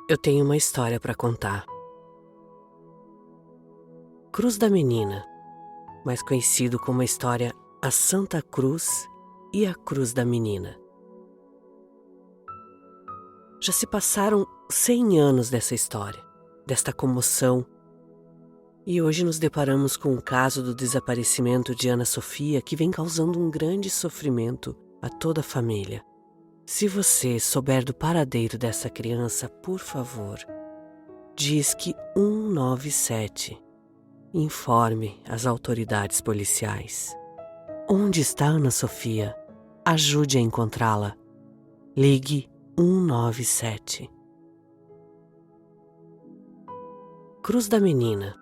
Eu tenho uma história para contar. Cruz da Menina, mais conhecido como a história A Santa Cruz e a Cruz da Menina. Já se passaram 100 anos dessa história, desta comoção, e hoje nos deparamos com o caso do desaparecimento de Ana Sofia, que vem causando um grande sofrimento a toda a família. Se você souber do paradeiro dessa criança, por favor, disque 197. Informe as autoridades policiais. Onde está Ana Sofia? Ajude a encontrá-la. Ligue 197. Cruz da Menina,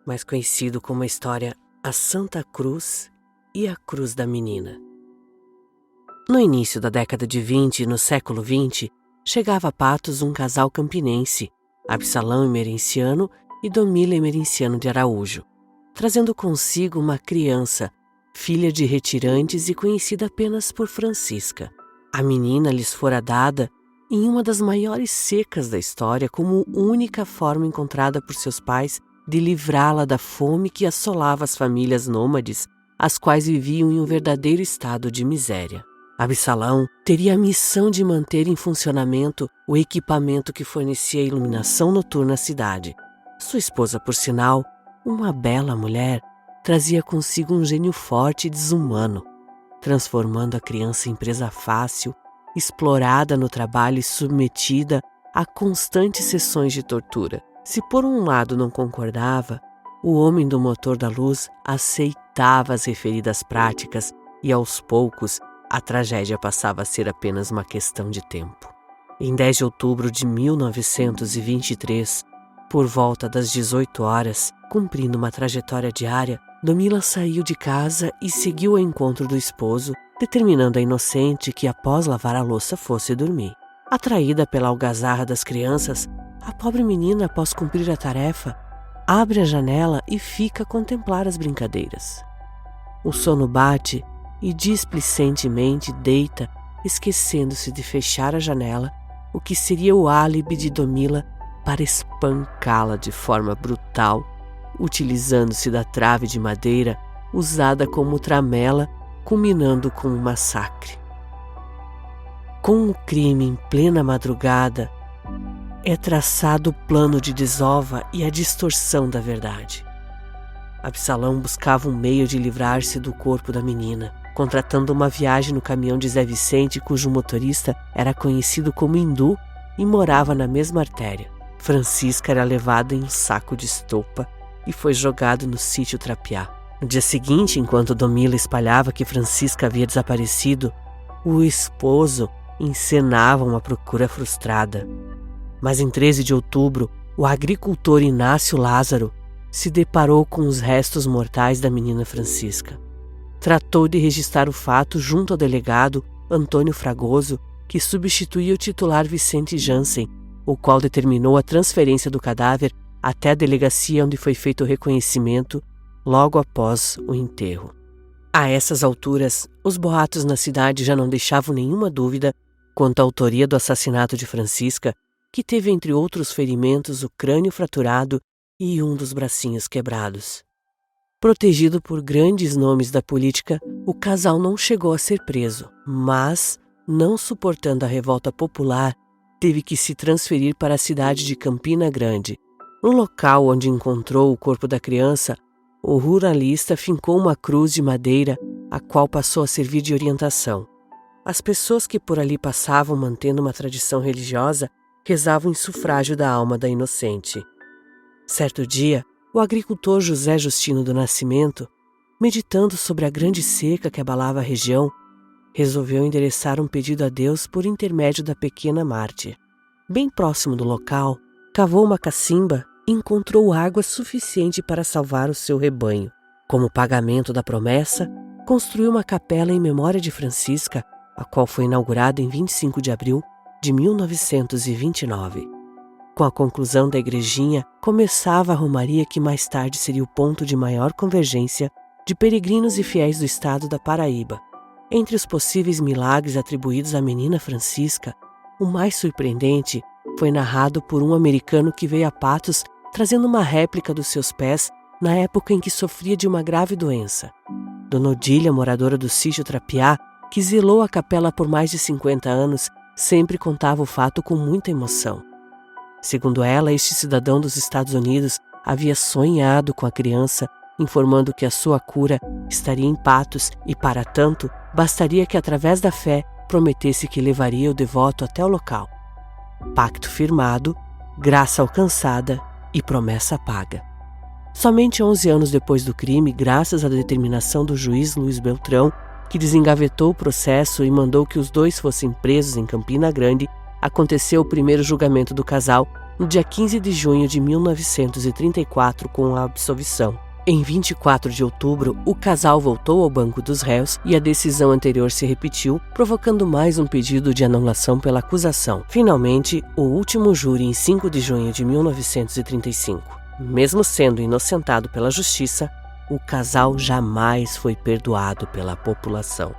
mais conhecido como a história A Santa Cruz e a Cruz da Menina. No início da década de 20, no século 20, chegava a Patos um casal campinense, Absalão Emerenciano e Domila Emerenciano de Araújo, trazendo consigo uma criança, filha de retirantes e conhecida apenas por Francisca. A menina lhes fora dada em uma das maiores secas da história como única forma encontrada por seus pais de livrá-la da fome que assolava as famílias nômades, as quais viviam em um verdadeiro estado de miséria. Absalão teria a missão de manter em funcionamento o equipamento que fornecia a iluminação noturna à cidade. Sua esposa, por sinal, uma bela mulher, trazia consigo um gênio forte e desumano, transformando a criança em presa fácil, explorada no trabalho e submetida a constantes sessões de tortura. Se por um lado não concordava, o homem do motor da luz aceitava as referidas práticas e, aos poucos, a tragédia passava a ser apenas uma questão de tempo. Em 10 de outubro de 1923, por volta das 18 horas, cumprindo uma trajetória diária, Domila saiu de casa e seguiu ao encontro do esposo, determinando a inocente que, após lavar a louça, fosse dormir. Atraída pela algazarra das crianças, a pobre menina, após cumprir a tarefa, abre a janela e fica a contemplar as brincadeiras. O sono bate e displicentemente deita, esquecendo-se de fechar a janela, o que seria o álibi de Domila para espancá-la de forma brutal, utilizando-se da trave de madeira usada como tramela, culminando com um massacre. Com o crime em plena madrugada, é traçado o plano de desova e a distorção da verdade. Absalão buscava um meio de livrar-se do corpo da menina, contratando uma viagem no caminhão de Zé Vicente, cujo motorista era conhecido como Hindu e morava na mesma artéria. Francisca era levada em um saco de estopa e foi jogado no sítio Trapiá. No dia seguinte, enquanto Domila espalhava que Francisca havia desaparecido, o esposo encenava uma procura frustrada. Mas em 13 de outubro, o agricultor Inácio Lázaro se deparou com os restos mortais da menina Francisca. Tratou de registrar o fato junto ao delegado Antônio Fragoso, que substituía o titular Vicente Jansen, o qual determinou a transferência do cadáver até a delegacia onde foi feito o reconhecimento logo após o enterro. A essas alturas, os boatos na cidade já não deixavam nenhuma dúvida quanto à autoria do assassinato de Francisca, que teve, entre outros ferimentos, o crânio fraturado e um dos bracinhos quebrados. Protegido por grandes nomes da política, o casal não chegou a ser preso, mas, não suportando a revolta popular, teve que se transferir para a cidade de Campina Grande. No local onde encontrou o corpo da criança, o ruralista fincou uma cruz de madeira, a qual passou a servir de orientação. As pessoas que por ali passavam, mantendo uma tradição religiosa, rezavam em sufrágio da alma da inocente. Certo dia, o agricultor José Justino do Nascimento, meditando sobre a grande seca que abalava a região, resolveu endereçar um pedido a Deus por intermédio da pequena mártir. Bem próximo do local, cavou uma cacimba e encontrou água suficiente para salvar o seu rebanho. Como pagamento da promessa, construiu uma capela em memória de Francisca, a qual foi inaugurada em 25 de abril de 1929. Com a conclusão da igrejinha, começava a romaria que mais tarde seria o ponto de maior convergência de peregrinos e fiéis do estado da Paraíba. Entre os possíveis milagres atribuídos à menina Francisca, o mais surpreendente foi narrado por um americano que veio a Patos trazendo uma réplica dos seus pés na época em que sofria de uma grave doença. Dona Odília, moradora do sítio Trapiá, que zelou a capela por mais de 50 anos, sempre contava o fato com muita emoção. Segundo ela, este cidadão dos Estados Unidos havia sonhado com a criança, informando que a sua cura estaria em Patos e, para tanto, bastaria que, através da fé, prometesse que levaria o devoto até o local. Pacto firmado, graça alcançada e promessa paga. Somente 11 anos depois do crime, graças à determinação do juiz Luiz Beltrão, que desengavetou o processo e mandou que os dois fossem presos em Campina Grande, aconteceu o primeiro julgamento do casal no dia 15 de junho de 1934 com a absolvição. Em 24 de outubro, o casal voltou ao banco dos réus e a decisão anterior se repetiu, provocando mais um pedido de anulação pela acusação. Finalmente, o último júri em 5 de junho de 1935. Mesmo sendo inocentado pela justiça, o casal jamais foi perdoado pela população.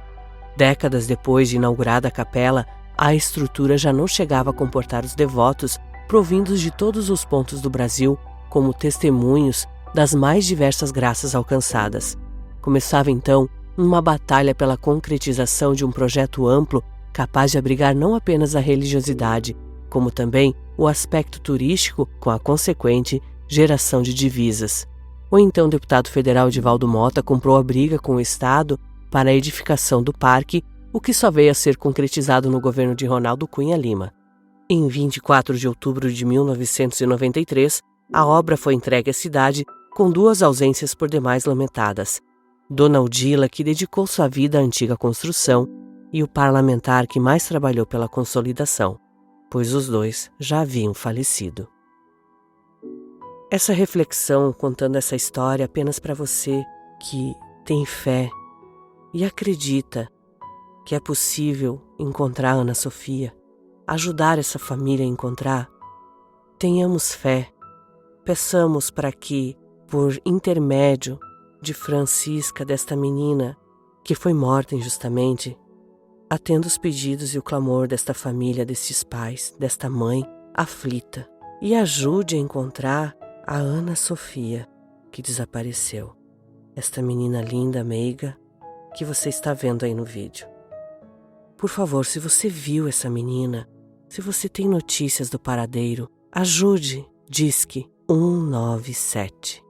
Décadas depois de inaugurada a capela, a estrutura já não chegava a comportar os devotos provindos de todos os pontos do Brasil como testemunhos das mais diversas graças alcançadas. Começava então uma batalha pela concretização de um projeto amplo capaz de abrigar não apenas a religiosidade, como também o aspecto turístico com a consequente geração de divisas. O então deputado federal Divaldo Mota comprou a briga com o Estado para a edificação do parque, o que só veio a ser concretizado no governo de Ronaldo Cunha Lima. Em 24 de outubro de 1993, a obra foi entregue à cidade com 2 ausências por demais lamentadas: Dona Odila, que dedicou sua vida à antiga construção, e o parlamentar que mais trabalhou pela consolidação, pois os dois já haviam falecido. Essa reflexão, contando essa história apenas para você que tem fé e acredita que é possível encontrar Ana Sofia, ajudar essa família a encontrar. Tenhamos fé, peçamos para que, por intermédio de Francisca, desta menina que foi morta injustamente, atenda os pedidos e o clamor desta família, destes pais, desta mãe aflita, e ajude a encontrar a Ana Sofia, que desapareceu. Esta menina linda, meiga, que você está vendo aí no vídeo. Por favor, se você viu essa menina, se você tem notícias do paradeiro, ajude, Disque 197.